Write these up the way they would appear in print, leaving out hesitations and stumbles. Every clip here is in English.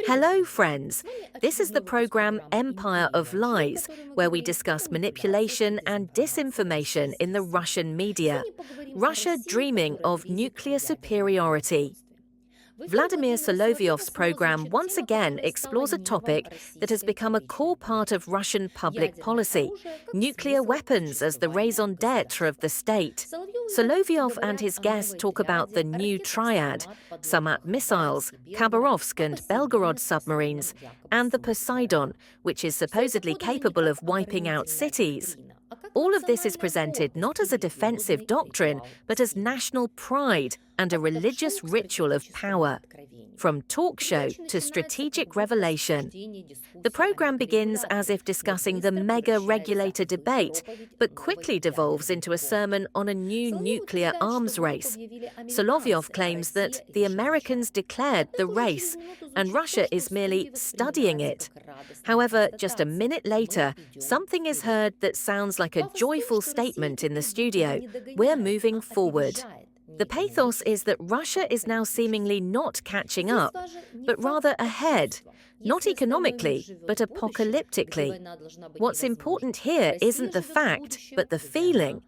Hello, friends. This is the program Empire of Lies, where we discuss manipulation and disinformation in the Russian media. Russia dreaming of nuclear superiority. Vladimir Solovyov's program once again explores a topic that has become a core part of Russian public policy: nuclear weapons as the raison d'etre of the state. Solovyov and his guests talk about the new triad, Sarmat missiles, Khabarovsk and Belgorod submarines, and the Poseidon, which is supposedly capable of wiping out cities. All of this is presented not as a defensive doctrine, but as national pride and a religious ritual of power. From talk show to strategic revelation. The program begins as if discussing the mega-regulator debate, but quickly devolves into a sermon on a new nuclear arms race. Solovyov claims that the Americans declared the race, and Russia is merely studying it. However, just a minute later, something is heard that sounds like a joyful statement in the studio: "We're moving forward." The pathos is that Russia is now seemingly not catching up, but rather ahead, not economically, but apocalyptically. What's important here isn't the fact, but the feeling.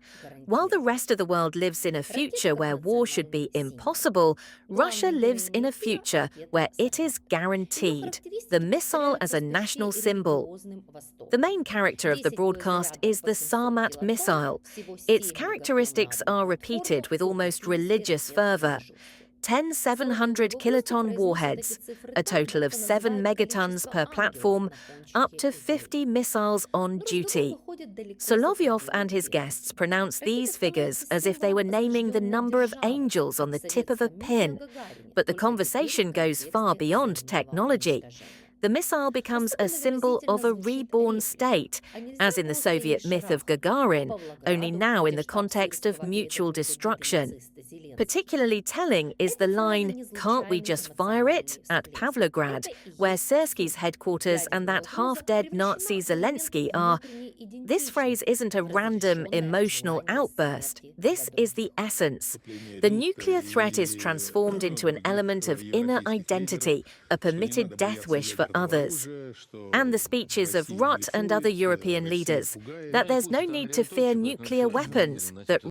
While the rest of the world lives in a future where war should be impossible, Russia lives in a future where it is guaranteed. The missile as a national symbol. The main character of the broadcast is the Sarmat missile. Its characteristics are repeated with almost religious fervor. 10 700-kiloton warheads, a total of 7 megatons per platform, up to 50 missiles on duty. Solovyov and his guests pronounce these figures as if they were naming the number of angels on the tip of a pin. But the conversation goes far beyond technology. The missile becomes a symbol of a reborn state, as in the Soviet myth of Gagarin, only now in the context of mutual destruction. Particularly telling is the line, "Can't we just fire it?" at Pavlograd, where Syrsky's headquarters and that half-dead Nazi Zelensky are. This phrase isn't a random emotional outburst. This is the essence. The nuclear threat is transformed into an element of inner identity, a permitted death wish for others. And the speeches of Rutte and other European leaders, that there's no need to fear nuclear weapons, that